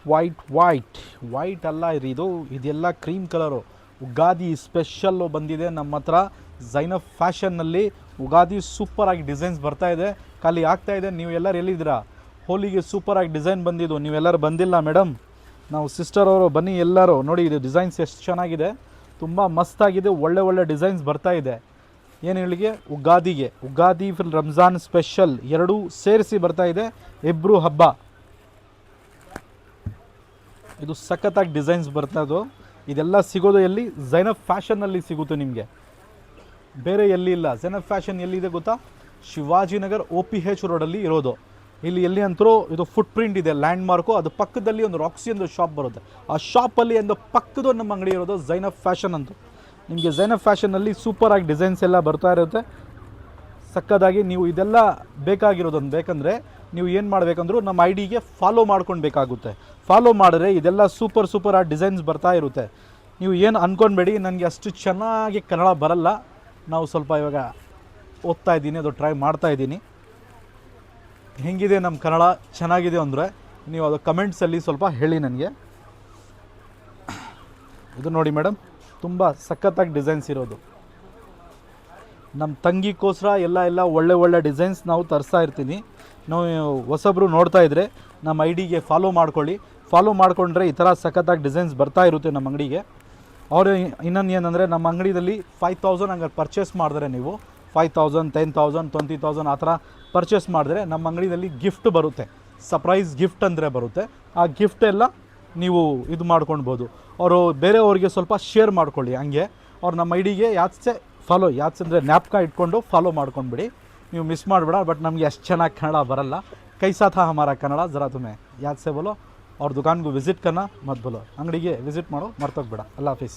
White ಅಲ್ಲ ಇದೆಲ್ಲ cream colour. Ugadi special ಬಂದಿದೆ ನಮ್ಮ ಹತ್ರ ಝೈನಬ್ ಫ್ಯಾಷನ್ನಲ್ಲಿ. ಉಗಾದಿ ಸೂಪರಾಗಿ ಡಿಸೈನ್ಸ್ ಬರ್ತಾ ಇದೆ, ಖಾಲಿ ಆಗ್ತಾ ಇದೆ. ನೀವು ಎಲ್ಲರೂ ಎಲ್ಲಿದ್ದೀರಾ? ಹೋಲಿಗೆ ಸೂಪರಾಗಿ ಡಿಸೈನ್ ಬಂದಿದ್ದು, ನೀವೆಲ್ಲರೂ ಬಂದಿಲ್ಲ ಮೇಡಮ್? ನಾವು ಸಿಸ್ಟರ್ ಅವರು ಬನ್ನಿ ಎಲ್ಲರೂ ನೋಡಿ. ಇದು ಡಿಸೈನ್ಸ್ ಎಷ್ಟು ಚೆನ್ನಾಗಿದೆ, ತುಂಬ ಮಸ್ತಾಗಿದೆ, ಒಳ್ಳೆ ಡಿಸೈನ್ಸ್ ಬರ್ತಾ ಇದೆ. ಏನು ಹೇಳಿಗೆ ಉಗಾದಿ ಫಿಲ್ ರಂಜಾನ್ ಸ್ಪೆಷಲ್ ಎರಡೂ ಸೇರಿಸಿ ಬರ್ತಾ ಇದೆ, ಇಬ್ಬರು ಹಬ್ಬ. ಇದು ಸಖತ್ತಾಗಿ ಡಿಸೈನ್ಸ್ ಬರ್ತಾ ಇದ್ದು. ಇದೆಲ್ಲ ಸಿಗೋದು ಎಲ್ಲಿ? ಝೈನಬ್ ಫ್ಯಾಷನ್ನಲ್ಲಿ ಸಿಗುತ್ತೆ ನಿಮಗೆ, ಬೇರೆ ಎಲ್ಲಿ ಇಲ್ಲ. ಝೈನಬ್ ಫ್ಯಾಷನ್ ಎಲ್ಲಿದೆ ಗೊತ್ತಾ? ಶಿವಾಜಿನಗರ್ OPH ರೋಡಲ್ಲಿ ಇರೋದು. ಎಲ್ಲಿ ಅಂತರೂ ಇದು ಫುಟ್ ಪ್ರಿಂಟ್ ಇದೆ, ಲ್ಯಾಂಡ್ ಮಾರ್ಕು. ಅದು ಪಕ್ಕದಲ್ಲಿ ಒಂದು ರಾಕ್ಸಿ ಒಂದು ಶಾಪ್ ಬರುತ್ತೆ, ಆ ಶಾಪಲ್ಲಿ ಒಂದು ಪಕ್ಕದ ನಮ್ಮ ಅಂಗಡಿ ಇರೋದು ಝೈನಬ್ ಫ್ಯಾಷನ್ ಅಂತ. ನಿಮಗೆ ಝೈನಬ್ ಫ್ಯಾಷನ್ನಲ್ಲಿ ಸೂಪರಾಗಿ ಡಿಸೈನ್ಸ್ ಎಲ್ಲ ಬರ್ತಾ ಇರುತ್ತೆ, ಸಕ್ಕದಾಗಿ. ನೀವು ಇದೆಲ್ಲ ಬೇಕಾಗಿರೋದೊಂದು ಬೇಕಂದರೆ ನೀವು ಏನು ಮಾಡಬೇಕಂದ್ರೂ ನಮ್ಮ ID ಫಾಲೋ ಮಾಡ್ಕೊಳ್ಬೇಕಾಗುತ್ತೆ. ಫಾಲೋ ಮಾಡಿದ್ರೆ ಇದೆಲ್ಲ ಸೂಪರ್ ಆ ಡಿಸೈನ್ಸ್ ಬರ್ತಾ ಇರುತ್ತೆ. ನೀವು ಏನು ಅಂದ್ಕೊಳ್ಬೇಡಿ, ನನಗೆ ಅಷ್ಟು ಚೆನ್ನಾಗಿ ಕನ್ನಡ ಬರಲ್ಲ. ನಾವು ಸ್ವಲ್ಪ ಇವಾಗ ಓದ್ತಾ ಇದ್ದೀನಿ, ಅದು ಟ್ರೈ ಮಾಡ್ತಾ ಇದ್ದೀನಿ. ಹೆಂಗಿದೆ ನಮ್ಮ ಕನ್ನಡ? ಚೆನ್ನಾಗಿದೆ ಅಂದರೆ ನೀವು ಅದು ಕಮೆಂಟ್ಸಲ್ಲಿ ಸ್ವಲ್ಪ ಹೇಳಿ ನನಗೆ. ಇದು ನೋಡಿ ಮೇಡಮ್, ತುಂಬ ಸಖತ್ತಾಗಿ ಡಿಸೈನ್ಸ್ ಇರೋದು. ನಮ್ಮ ತಂಗಿಗೋಸ್ಕರ ಎಲ್ಲ ಒಳ್ಳೆ ಡಿಸೈನ್ಸ್ ನಾವು ತರಿಸ್ತಾ ಇರ್ತೀನಿ. ನಾವು ಹೊಸಬ್ರು ನೋಡ್ತಾ ಇದ್ದರೆ ನಮ್ಮ ID ಫಾಲೋ ಮಾಡ್ಕೊಳ್ಳಿ. ಫಾಲೋ ಮಾಡಿಕೊಂಡ್ರೆ ಈ ಥರ ಸಖತ್ತಾಗಿ ಡಿಸೈನ್ಸ್ ಬರ್ತಾ ಇರುತ್ತೆ ನಮ್ಮ ಅಂಗಡಿಗೆ. ಅವರು ಇನ್ನೊಂದು ಏನಂದರೆ ನಮ್ಮ ಅಂಗಡಿಯಲ್ಲಿ 5000 ಹಂಗೆ ಪರ್ಚೇಸ್ ಮಾಡಿದ್ರೆ, ನೀವು 5000, 10,000, 20,000 ಆ ಥರ ಪರ್ಚೇಸ್ ಮಾಡಿದ್ರೆ ನಮ್ಮ ಅಂಗಡಿಯಲ್ಲಿ ಗಿಫ್ಟ್ ಬರುತ್ತೆ, ಸರ್ಪ್ರೈಸ್ ಗಿಫ್ಟ್ ಅಂದರೆ ಬರುತ್ತೆ. ಆ ಗಿಫ್ಟ್ ಎಲ್ಲ ನೀವು ಇದು ಮಾಡ್ಕೊಳ್ಬೋದು. ಅವರು ಬೇರೆಯವ್ರಿಗೆ ಸ್ವಲ್ಪ ಶೇರ್ ಮಾಡ್ಕೊಳ್ಳಿ. ಹಂಗೆ ಅವ್ರು ನಮ್ಮ ID ಫಾಲೋ ಅಂದರೆ ಜ್ಞಾಪಕ ಇಟ್ಕೊಂಡು ಫಾಲೋ ಮಾಡ್ಕೊಂಡ್ಬಿಡಿ, ನೀವು ಮಿಸ್ ಮಾಡಬೇಡ. ಬಟ್ ನಮಗೆ ಅಷ್ಟು ಚೆನ್ನಾಗಿ ಕನ್ನಡ ಬರಲ್ಲ. कैसा था हमारा कन्नड़ ज़रा तुम्हें याद से बोलो, और दुकान को विज़िट करना मत भूलो. अंगड़ी विज़िट मारो, मರ್ತೋಗ್ಬೇಡ. अल्लाह हाफिज़.